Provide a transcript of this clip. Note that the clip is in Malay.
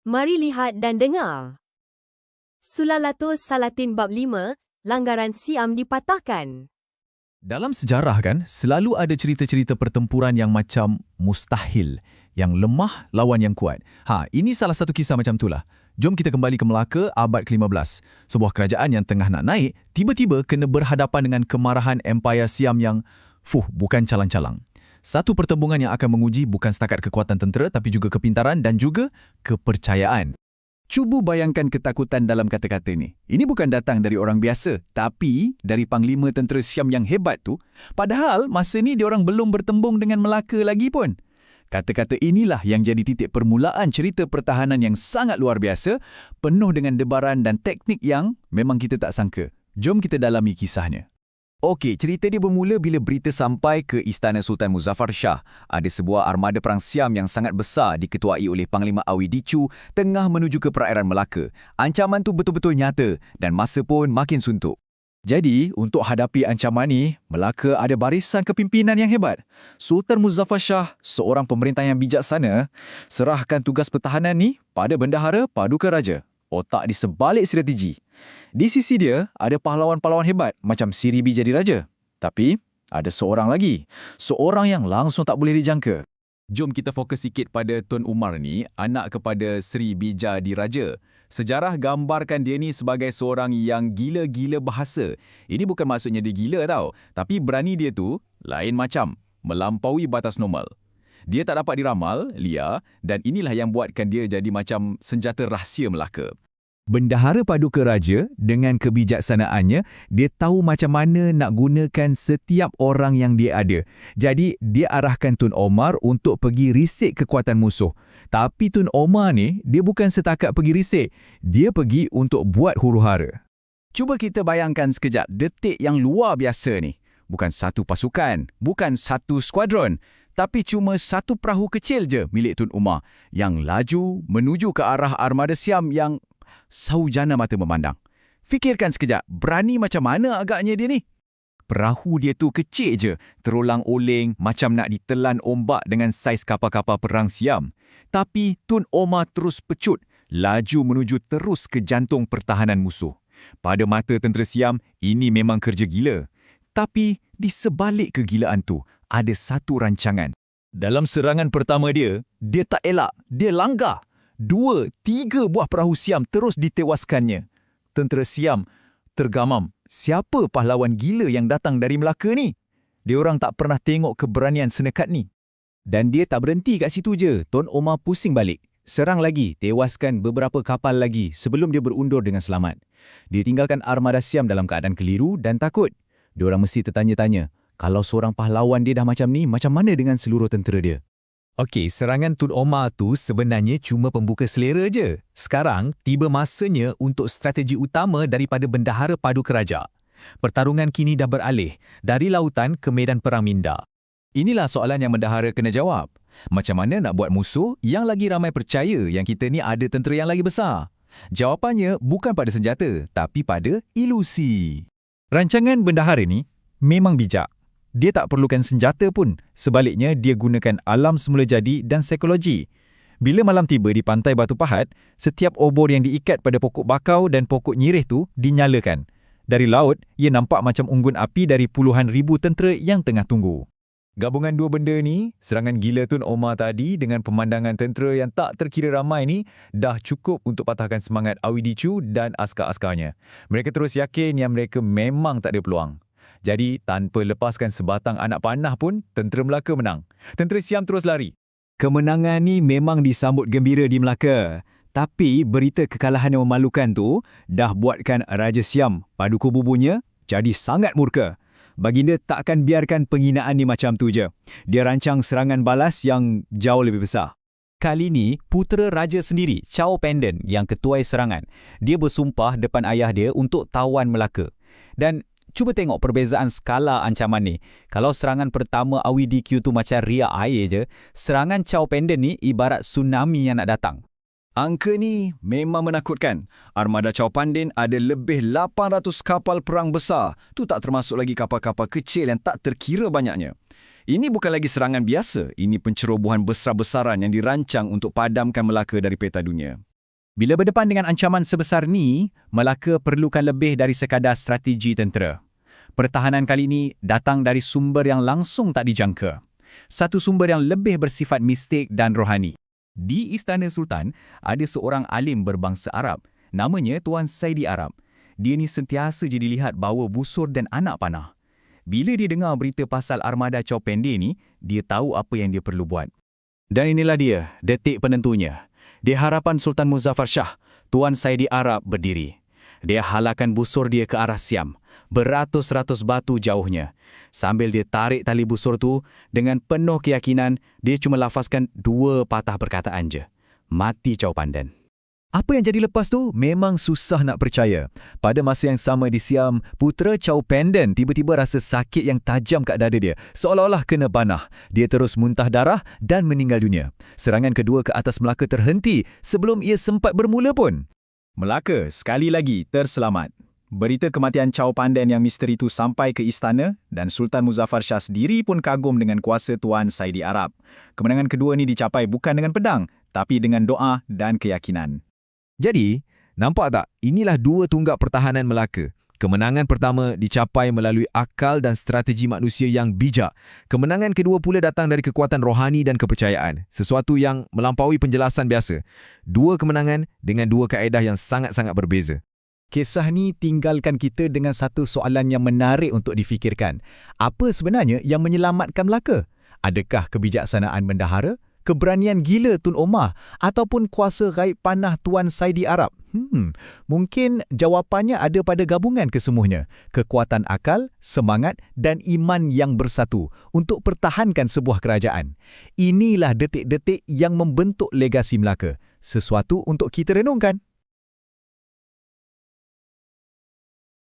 Mari lihat dan dengar. Sulalatus Salatin Bab 5, Langgaran Siam dipatahkan. Dalam sejarah kan, selalu ada cerita-cerita pertempuran yang macam mustahil, yang lemah lawan yang kuat. Ini salah satu kisah macam itulah. Jom kita kembali ke Melaka abad ke-15. Sebuah kerajaan yang tengah nak naik, tiba-tiba kena berhadapan dengan kemarahan Empayar Siam yang, bukan calang-calang. Satu pertembungan yang akan menguji bukan setakat kekuatan tentera, tapi juga kepintaran dan juga kepercayaan. Cuba bayangkan ketakutan dalam kata-kata ni. Ini bukan datang dari orang biasa, tapi dari Panglima Tentera Siam yang hebat tu. Padahal masa ni diorang belum bertembung dengan Melaka lagi pun. Kata-kata inilah yang jadi titik permulaan cerita pertahanan yang sangat luar biasa, penuh dengan debaran dan teknik yang memang kita tak sangka. Jom kita dalami kisahnya. Okey, cerita dia bermula bila berita sampai ke Istana Sultan Muzaffar Shah. Ada sebuah armada perang Siam yang sangat besar diketuai oleh Panglima Awi Dicu tengah menuju ke perairan Melaka. Ancaman tu betul-betul nyata dan masa pun makin suntuk. Jadi, untuk hadapi ancaman ni, Melaka ada barisan kepimpinan yang hebat. Sultan Muzaffar Shah, seorang pemerintah yang bijaksana, serahkan tugas pertahanan ni pada Bendahara Paduka Raja. Otak di sebalik strategi. Di sisi dia, ada pahlawan-pahlawan hebat macam Siribi jadi raja. Tapi, ada seorang lagi. Seorang yang langsung tak boleh dijangka. Jom kita fokus sikit pada Tun Umar ni, anak kepada Sri Bija Diraja. Sejarah gambarkan dia ni sebagai seorang yang gila-gila bahasa. Ini bukan maksudnya dia gila tau. Tapi berani dia tu, lain macam. Melampaui batas normal. Dia tak dapat diramal, liar, dan inilah yang buatkan dia jadi macam senjata rahsia Melaka. Bendahara Paduka Raja, dengan kebijaksanaannya, dia tahu macam mana nak gunakan setiap orang yang dia ada. Jadi, dia arahkan Tun Omar untuk pergi risik kekuatan musuh. Tapi Tun Omar ni, dia bukan setakat pergi risik. Dia pergi untuk buat huru-hara. Cuba kita bayangkan sekejap detik yang luar biasa ni. Bukan satu pasukan, bukan satu skuadron, tapi cuma satu perahu kecil je milik Tun Umar yang laju menuju ke arah armada Siam yang saujana mata memandang. Fikirkan sekejap, berani macam mana agaknya dia ni? Perahu dia tu kecil je, terolang-oling macam nak ditelan ombak dengan saiz kapal-kapal perang Siam. Tapi Tun Omar terus pecut, laju menuju terus ke jantung pertahanan musuh. Pada mata tentera Siam, ini memang kerja gila. Tapi di sebalik kegilaan tu, ada satu rancangan. Dalam serangan pertama dia tak elak, dia langgar. 2, 3 buah perahu Siam terus ditewaskannya. Tentera Siam tergamam. Siapa pahlawan gila yang datang dari Melaka ni? Diorang tak pernah tengok keberanian senekat ni. Dan dia tak berhenti kat situ je. Tun Omar pusing balik. Serang lagi, tewaskan beberapa kapal lagi sebelum dia berundur dengan selamat. Dia tinggalkan armada Siam dalam keadaan keliru dan takut. Diorang mesti tertanya-tanya, kalau seorang pahlawan dia dah macam ni, macam mana dengan seluruh tentera dia? Okey, serangan Tun Omar tu sebenarnya cuma pembuka selera je. Sekarang, tiba masanya untuk strategi utama daripada Bendahara Paduka Raja. Pertarungan kini dah beralih dari lautan ke medan perang minda. Inilah soalan yang Bendahara kena jawab. Macam mana nak buat musuh yang lagi ramai percaya yang kita ni ada tentera yang lagi besar? Jawapannya bukan pada senjata, tapi pada ilusi. Rancangan Bendahara ni memang bijak. Dia tak perlukan senjata pun. Sebaliknya, dia gunakan alam semula jadi dan psikologi. Bila malam tiba di pantai Batu Pahat, setiap obor yang diikat pada pokok bakau dan pokok nyirih tu dinyalakan. Dari laut, ia nampak macam unggun api dari puluhan ribu tentera yang tengah tunggu. Gabungan dua benda ni, serangan gila Tun Omar tadi dengan pemandangan tentera yang tak terkira ramai ni, dah cukup untuk patahkan semangat Awi Dicu dan askar-askarnya. Mereka terus yakin yang mereka memang tak ada peluang. Jadi, tanpa lepaskan sebatang anak panah pun, tentera Melaka menang. Tentera Siam terus lari. Kemenangan ni memang disambut gembira di Melaka. Tapi, berita kekalahan yang memalukan tu dah buatkan Raja Siam, Paduka Bubunya, jadi sangat murka. Baginda takkan biarkan penghinaan ni macam tu je. Dia rancang serangan balas yang jauh lebih besar. Kali ni, putera Raja sendiri, Chow Pendon, yang ketuai serangan. Dia bersumpah depan ayah dia untuk tawan Melaka. Dan cuba tengok perbezaan skala ancaman ni. Kalau serangan pertama Awi DQ tu macam riak air je, serangan Chow Pendon ni ibarat tsunami yang nak datang. Angka ni memang menakutkan. Armada Chow Pendon ada lebih 800 kapal perang besar. Tu tak termasuk lagi kapal-kapal kecil yang tak terkira banyaknya. Ini bukan lagi serangan biasa. Ini pencerobohan besar-besaran yang dirancang untuk padamkan Melaka dari peta dunia. Bila berdepan dengan ancaman sebesar ni, Melaka perlukan lebih dari sekadar strategi tentera. Pertahanan kali ini datang dari sumber yang langsung tak dijangka. Satu sumber yang lebih bersifat mistik dan rohani. Di Istana Sultan, ada seorang alim berbangsa Arab. Namanya Tuan Saidi Arab. Dia ni sentiasa je dilihat bawa busur dan anak panah. Bila dia dengar berita pasal armada Chow Pendek ni, dia tahu apa yang dia perlu buat. Dan inilah dia, detik penentunya. Di harapan Sultan Muzaffar Shah, Tuan Saidi Arab berdiri. Dia halakan busur dia ke arah Siam, beratus-ratus batu jauhnya. Sambil dia tarik tali busur tu, dengan penuh keyakinan, dia cuma lafazkan 2 patah perkataan je. Mati Chow Pandan. Apa yang jadi lepas tu memang susah nak percaya. Pada masa yang sama di Siam, putera Chow Pandan tiba-tiba rasa sakit yang tajam kat dada dia, seolah-olah kena panah. Dia terus muntah darah dan meninggal dunia. Serangan kedua ke atas Melaka terhenti sebelum ia sempat bermula pun. Melaka sekali lagi terselamat. Berita kematian Chow Pandan yang misteri itu sampai ke istana dan Sultan Muzaffar Shah sendiri pun kagum dengan kuasa Tuan Saidi Arab. Kemenangan kedua ni dicapai bukan dengan pedang, tapi dengan doa dan keyakinan. Jadi, nampak tak? Inilah 2 tunggak pertahanan Melaka. Kemenangan pertama dicapai melalui akal dan strategi manusia yang bijak. Kemenangan kedua pula datang dari kekuatan rohani dan kepercayaan. Sesuatu yang melampaui penjelasan biasa. 2 kemenangan dengan 2 kaedah yang sangat-sangat berbeza. Kisah ni tinggalkan kita dengan satu soalan yang menarik untuk difikirkan. Apa sebenarnya yang menyelamatkan Melaka? Adakah kebijaksanaan bendahara, keberanian gila Tun Omar ataupun kuasa gaib panah Tuan Saidi Arab? Mungkin jawapannya ada pada gabungan kesemuanya. Kekuatan akal, semangat dan iman yang bersatu untuk pertahankan sebuah kerajaan. Inilah detik-detik yang membentuk legasi Melaka. Sesuatu untuk kita renungkan.